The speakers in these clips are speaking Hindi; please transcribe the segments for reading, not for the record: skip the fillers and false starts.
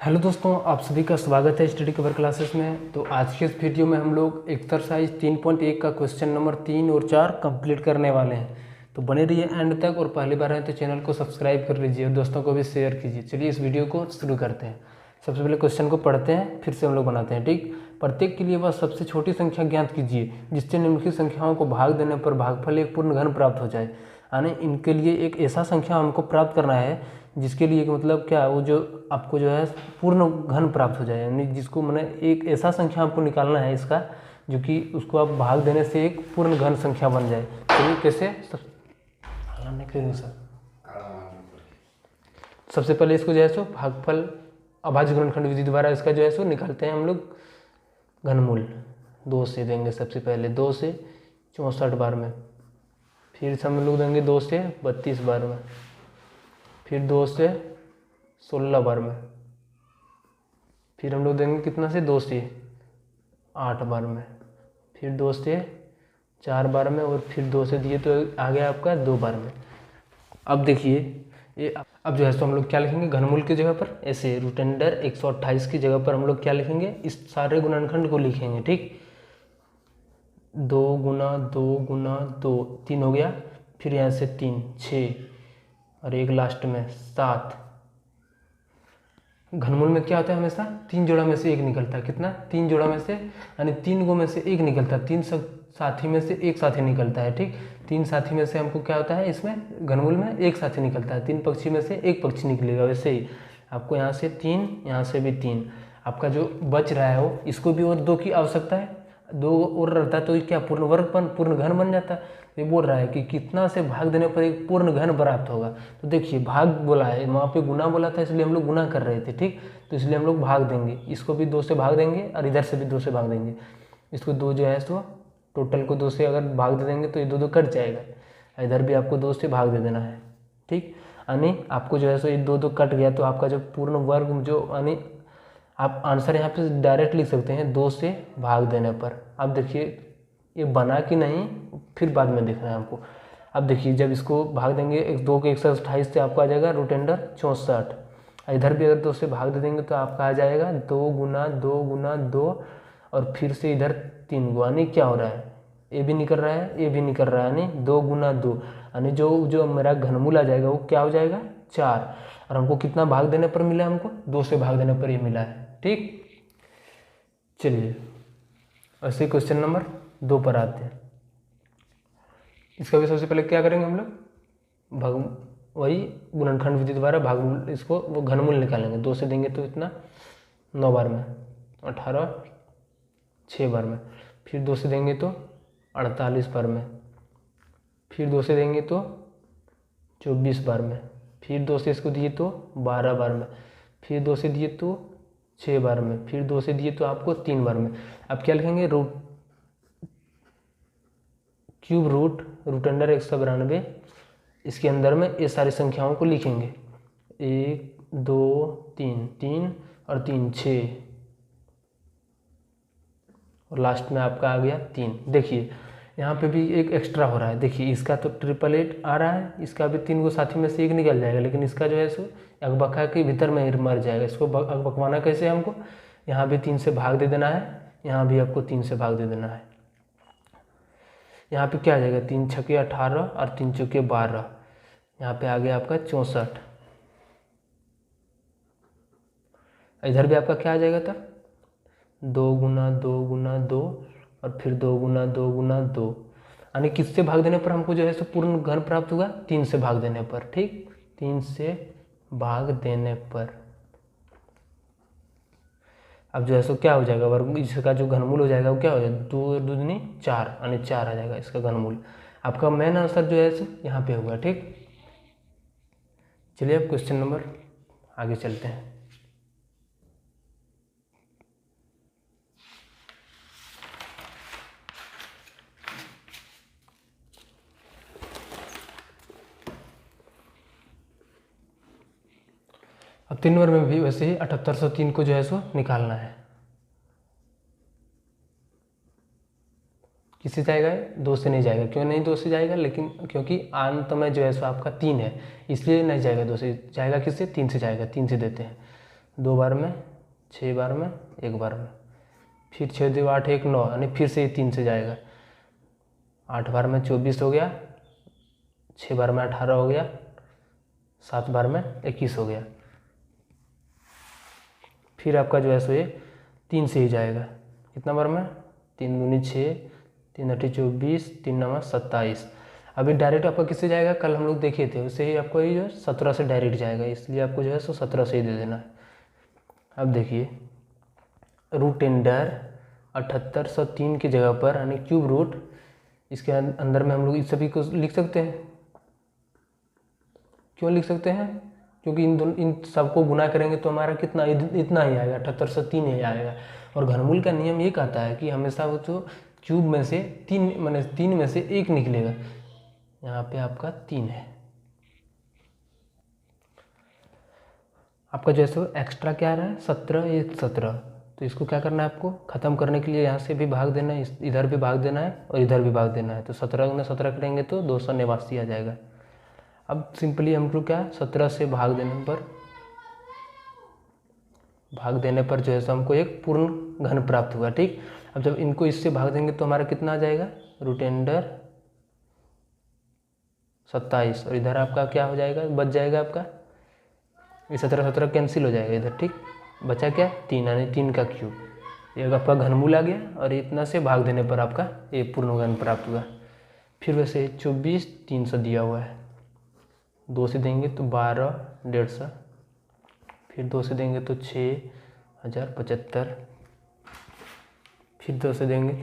हेलो दोस्तों, आप सभी का स्वागत है स्टडी कवर क्लासेस में। तो आज के इस वीडियो में हम लोग एक्सरसाइज 3.1 का क्वेश्चन नंबर 3 और 4 कंप्लीट करने वाले हैं। तो बने रहिए एंड तक, और पहली बार है तो चैनल को सब्सक्राइब कर लीजिए और दोस्तों को भी शेयर कीजिए। चलिए इस वीडियो को शुरू करते हैं। सबसे पहले क्वेश्चन को पढ़ते हैं, फिर से हम लोग बनाते हैं। ठीक, प्रत्येक के लिए वह सबसे छोटी संख्या ज्ञात कीजिए जिससे निम्नलिखित संख्याओं को भाग देने पर भागफल एक पूर्ण घन प्राप्त हो जाए। यानी इनके लिए एक ऐसा संख्या हमको प्राप्त करना है जिसके लिए मतलब क्या, वो जो आपको जो है पूर्ण घन प्राप्त हो जाए। यानी जिसको मैंने एक ऐसा संख्या आपको निकालना है इसका, जो कि उसको आप भाग देने से एक पूर्ण घन संख्या बन जाए। चलिए कैसे, सबसे पहले इसको जो है सो भागफल अभाज्य गुणनखंड विधि द्वारा इसका जो है सो निकालते हैं हम लोग घनमूल। 2 से देंगे सबसे पहले, 2 से 64 बार में, फिर से हम लोग देंगे 2 से 32 बार में, फिर 2 से 16 बार में, फिर हम लोग देंगे कितना से 2 से 8 बार में, फिर 2 से 4 बार में, और फिर 2 से दिए तो आ गया आपका 2 बार में। अब देखिए ये, अब जो है सो हम लोग क्या लिखेंगे घनमूल की जगह पर, ऐसे रूट अंडर 128 की जगह पर हम लोग क्या लिखेंगे, इस सारे गुणनखंड को लिखेंगे। ठीक, 2 गुना 2 गुना 2, 3 हो गया, फिर यहाँ से 3 6, और एक लास्ट में 7। घनमूल में क्या होता है, हमेशा 3 जोड़ा में से एक निकलता है। कितना, 3 जोड़ा में से, यानी 3 गो में से एक निकलता है। 3 साथी में से एक साथी निकलता है। ठीक, 3 साथी में से हमको क्या होता है, इसमें घनमूल में एक साथी निकलता है। 3 पक्षी में से एक पक्षी निकलेगा। वैसे ही आपको यहाँ से 3, यहाँ से भी 3, आपका जो बच रहा है वो, इसको भी और 2 की आवश्यकता है। 2 और रहता है तो क्या पूर्ण वर्ग पूर्ण घन बन जाता है। ये बोल रहा है कि कितना से भाग देने पर एक पूर्ण घन प्राप्त होगा। तो देखिए भाग बोला है, वहाँ पे गुना बोला था, इसलिए हम लोग गुना कर रहे थे। ठीक, तो इसलिए हम लोग भाग देंगे, इसको भी 2 से भाग देंगे और इधर से भी 2 से भाग देंगे। इसको 2 जो है सो टोटल को 2 से अगर भाग दे देंगे तो ये 2 2 कट जाएगा। इधर भी आपको 2 से भाग दे देना है। ठीक, यानी आपको जो है सो ये 2 2 कट गया, तो आपका जो पूर्ण वर्ग जो, यानी आप आंसर यहाँ पे डायरेक्ट लिख सकते हैं 2 से भाग देने पर। अब देखिए ये बना कि नहीं, फिर बाद में देखना है हमको। अब देखिए जब इसको भाग देंगे 2 के 128 से आपको आ जाएगा रूट अंडर 64। इधर भी अगर 2 से भाग दे देंगे तो आपका आ जाएगा 2 गुना 2 गुना 2, और फिर से इधर 3 गो। यानी क्या हो रहा है, ये भी निकल रहा है, ये भी निकल रहा है, यानी 2 गुना 2, यानी जो जो मेरा घनमूल आ जाएगा वो क्या हो जाएगा 4। और हमको कितना भाग देने पर मिला, हमको 2 से भाग देने पर ये मिला है। ठीक, चलिए ऐसे क्वेश्चन नंबर 2 पर आते हैं। इसका भी सबसे पहले क्या करेंगे हम लोग, वही गुणनखंड विधि द्वारा भागमूल, इसको वो घनमूल निकालेंगे। 2 से देंगे तो इतना 9 बार में, 18 6 बार में, फिर 2 से देंगे तो 48 बार में, फिर 2 से देंगे तो 24 बार में, फिर 2 से इसको दिए तो 12 बार में, फिर 2 से दिए तो 6 बार में, फिर 2 से दिए तो आपको 3 बार में। अब क्या लिखेंगे, क्यूब रूट अंडर 192, इसके अंदर में ये सारी संख्याओं को लिखेंगे। 1 2 3, 3 और 3 6, और लास्ट में आपका आ गया 3। देखिए यहाँ पे भी एक एक्स्ट्रा हो रहा है। देखिए इसका तो 888 आ रहा है, इसका भी 3 गो साथी में से एक निकल जाएगा, लेकिन इसका जो है सो अकबका के भीतर में मर जाएगा। इसको अकबकवाना कैसे है, हमको यहाँ भी 3 से भाग दे देना है, यहाँ भी आपको 3 से भाग दे देना है। यहाँ पे क्या आ जाएगा, 3 छके 18 और 3 चौके 12, यहाँ पे आ गया आपका 64। इधर भी आपका क्या आ जाएगा तब, 2 गुना 2 गुना 2, और फिर 2 गुना 2 गुना 2, यानी किससे भाग देने पर हमको जो है सो पूर्ण घन प्राप्त होगा, 3 से भाग देने पर। ठीक, 3 से भाग देने पर अब जो है सो क्या हो जाएगा, वर्ग इसका जो घनमूल हो जाएगा वो क्या हो जाएगा, 2 दूनी 4, यानी 4 आ जाएगा इसका घनमूल। आपका मेन आंसर जो है सो यहाँ पे होगा। ठीक, चलिए अब क्वेश्चन नंबर आगे चलते हैं। अब 3 नंबर में भी वैसे ही 7803 को जो है सो निकालना है। किससे जाएगा, 2 से नहीं जाएगा। क्यों नहीं 2 से जाएगा, लेकिन क्योंकि अंत में जो है सो आपका 3 है, इसलिए नहीं जाएगा 2 से, जाएगा किससे, 3 से जाएगा। 3 से देते हैं 2 बार में, 6 बार में, 1 बार में, फिर 6 2 8 1 9, यानी फिर से 3 से जाएगा। 8 बार में 24 हो गया, 6 बार में 18 हो गया, 7 बार में 21 हो गया। फिर आपका जो है सो ये 3 से ही जाएगा। कितना बार में? 3 दूनी 6, 3 8 24, 3 9 27। अभी डायरेक्ट आपका किससे जाएगा? कल हम लोग देखे थे, उससे ही आपको ये जो 17 से डायरेक्ट जाएगा, इसलिए आपको जो है सो 17 से ही दे देना है। अब देखिए, रूट अंडर 7803 की जगह पर यानी क्यूब रूट, इसके अंदर में हम लोग इस सभी को लिख सकते हैं। क्यों लिख सकते हैं? क्योंकि इन सबको गुना करेंगे तो हमारा कितना, इतना ही आएगा, 7803 ही आएगा। और घनमूल का नियम ये कहता है कि हमेशा वो जो क्यूब में से 3 माने 3 में से 1 निकलेगा। यहाँ पे आपका 3 है। आपका जैसे एक्स्ट्रा क्या आ रहा है? 17, 1 17। तो इसको क्या करना है आपको? ख़त्म करने के लिए यहाँ से भी भाग देना है, इधर भी भाग देना है और इधर भी भाग देना है। तो 17 में 17 करेंगे तो 289 आ जाएगा। अब सिंपली हम लोग क्या, 17 से भाग देने पर जो है सो हमको एक पूर्ण घन प्राप्त हुआ। ठीक, अब जब इनको इससे भाग देंगे तो हमारा कितना आ जाएगा? रूट अंडर 27, और इधर आपका क्या हो जाएगा? बच जाएगा आपका ये 17 कैंसिल हो जाएगा इधर। ठीक, बचा क्या? 3, यानी 3 का क्यूब। ये आपका घनमूल आ गया और इतना से भाग देने पर आपका ये पूर्ण घन प्राप्त हुआ। फिर वैसे 24 300 दिया हुआ है, 2 से देंगे तो 12 150, फिर 2 से देंगे तो 6075, फिर 2 से देंगे,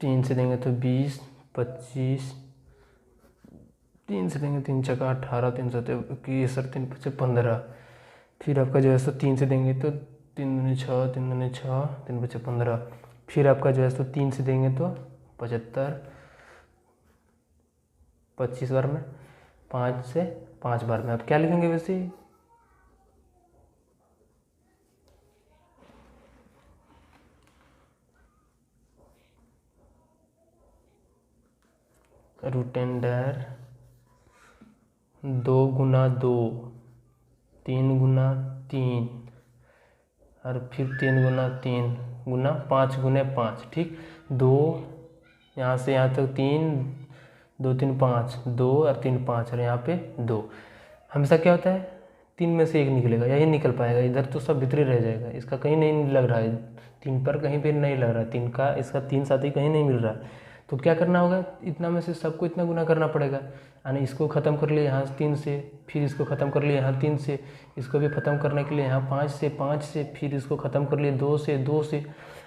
3 से देंगे तो 20 25, 3 से देंगे 3 चका 18, 3 सौ 21, 3 पचे 15। फिर आपका जो है सो 3 से देंगे तो 3 दूनी 6, 3 दूनी 6, 3 पचे 15। फिर आपका जो है सो 3 से देंगे तो 75, 25 बार में, 5 से 5 बार में। अब क्या लिखेंगे वैसे? रूट अंडर 2 गुना 2, 3 गुना 3, और फिर 3 गुना 3 गुना 5 गुने 5। ठीक, 2 यहाँ से यहाँ तक 3, 2 3 5, 2 और 3 5, और यहाँ पे 2। हमेशा क्या होता है? 3 में से 1 निकलेगा, यही निकल पाएगा। इधर तो सब भीतर ही रह जाएगा, इसका कहीं नहीं लग रहा है, 3 पर कहीं पे नहीं लग रहा है, 3 का इसका 3 साथी कहीं नहीं मिल रहा है। तो क्या करना होगा? इतना में से सबको इतना गुना करना पड़ेगा। यानी इसको ख़त्म कर लिए यहाँ 3 से, फिर इसको ख़त्म कर लिए यहाँ 3 से, इसको भी ख़त्म करने के लिए यहाँ 5 से, फिर इसको ख़त्म कर लिए 2 से।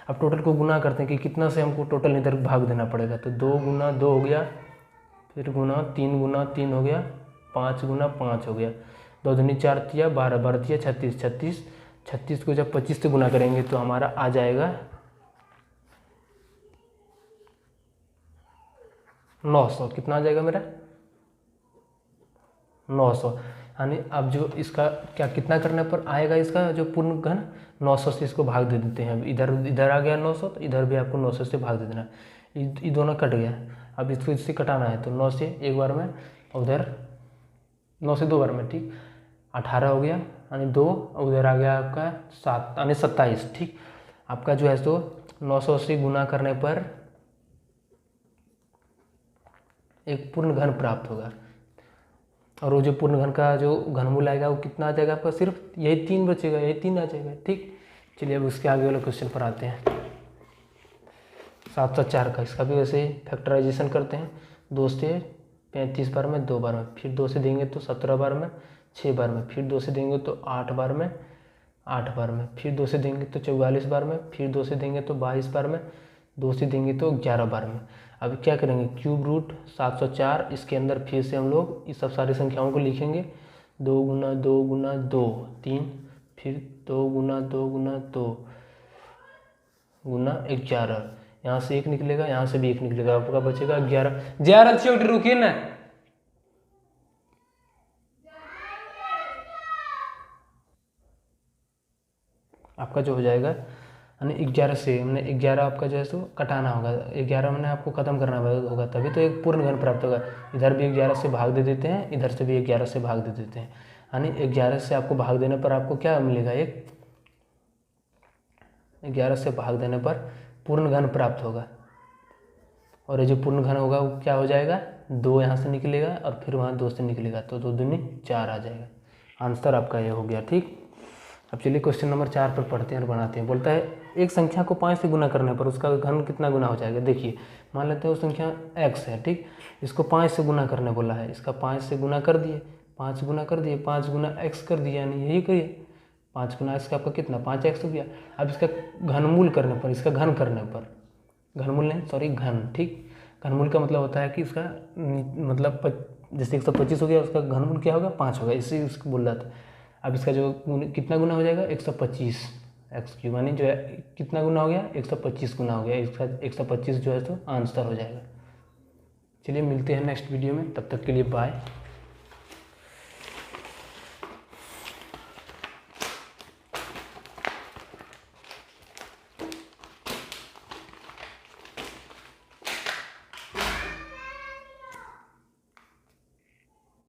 अब टोटल को गुना करते हैं कि कितना से हमको टोटल इधर भाग देना पड़ेगा। तो 2 गुना 2 हो गया, फिर गुना 3 हो गया, 5 गुना 5 हो गया, 2 दूनी 4 तिया 12, 12 तिया 36, 36 को जब 25 से गुना करेंगे तो हमारा आ जाएगा 900। कितना आ जाएगा मेरा? 900। यानी अब जो इसका क्या कितना करने पर आएगा, इसका जो पूर्ण घन 900 से इसको भाग दे देते हैं। अब इधर आ गया 900, तो इधर भी आपको 900 से भाग दे देना। ये दोनों कट गया, अब इसको इससे कटाना है तो 9 से 1 बार में, उधर 9 से 2 बार में। ठीक, 18 हो गया, यानी 2, उधर आ गया आपका 7, यानी 27। ठीक, आपका जो है तो 900 से गुना करने पर एक पूर्ण घन प्राप्त होगा। और वो जो पूर्ण घन का जो घनमूल आएगा वो कितना आ जाएगा आपका? सिर्फ यही 3 बचेगा, यही 3 आ जाएगा। ठीक, चलिए अब उसके आगे वाले क्वेश्चन पर आते हैं। 704 का, इसका भी वैसे ही फैक्टराइजेशन करते हैं। 2 से 35 बार में, 2 बार में, फिर 2 से देंगे तो 17 बार में, 6 बार में, फिर 2 से देंगे तो 8 बार में, 8 बार में, फिर 2 से देंगे तो 44 बार में, फिर 2 से देंगे तो 22 बार में, 2 से देंगे तो 11 बार में। अब क्या करेंगे? क्यूब रूट 704, इसके अंदर फिर से हम लोग इस सब सारी संख्याओं को लिखेंगे। 2 गुना 2 गुना 2 3, फिर 2 गुना 2 गुना 2 गुना 11, यहाँ से 1 निकलेगा, यहाँ से भी 1 निकलेगा, आपका बचेगा 11। 11 छोटी रुकिए ना, आपका जो हो जाएगा यानी 11 से हमने 11 आपका जो है सो कटाना होगा। 11 मैंने आपको ख़त्म करना होगा, तभी तो एक पूर्ण घन प्राप्त होगा। इधर भी 11 से भाग दे देते हैं, इधर से भी 11 से भाग दे देते हैं, यानी 11 से आपको भाग देने पर आपको क्या मिलेगा, 11 से भाग देने पर पूर्ण घन प्राप्त होगा। और ये जो पूर्ण घन होगा वो क्या हो जाएगा, 2 यहाँ से निकलेगा और फिर वहाँ 2 से निकलेगा, तो 2 दूनी 4 आ जाएगा। आंसर आपका ये हो गया। ठीक, अब चलिए क्वेश्चन नंबर 4 पर पढ़ते हैं और बनाते हैं। बोलता है एक संख्या को 5 से गुना करने पर उसका घन कितना गुना हो जाएगा। देखिए मान लेते हैं वो संख्या x है, ठीक, इसको 5 से गुना करने बोला है, इसका 5 से गुना कर दिए, 5 गुना कर दिए, 5 गुना x कर दिया, यानी यही करिए 5 गुना x का आपका कितना 5x हो गया। अब इसका घनमूल करने पर, इसका घन करने पर, घनमूल नहीं सॉरी घन, ठीक, घनमूल का मतलब होता है कि इसका मतलब जैसे 125 हो गया उसका घनमूल क्या होगा 5 होगा, इसी उसको बोल रहा था। अब इसका जो कितना गुना हो जाएगा 125 एक्स क्यूब, यानी जो है कितना गुना हो गया 125 गुना हो गया, इसका 125 जो है तो आंसर हो जाएगा। चलिए मिलते हैं नेक्स्ट वीडियो में, तब तक के लिए बाय।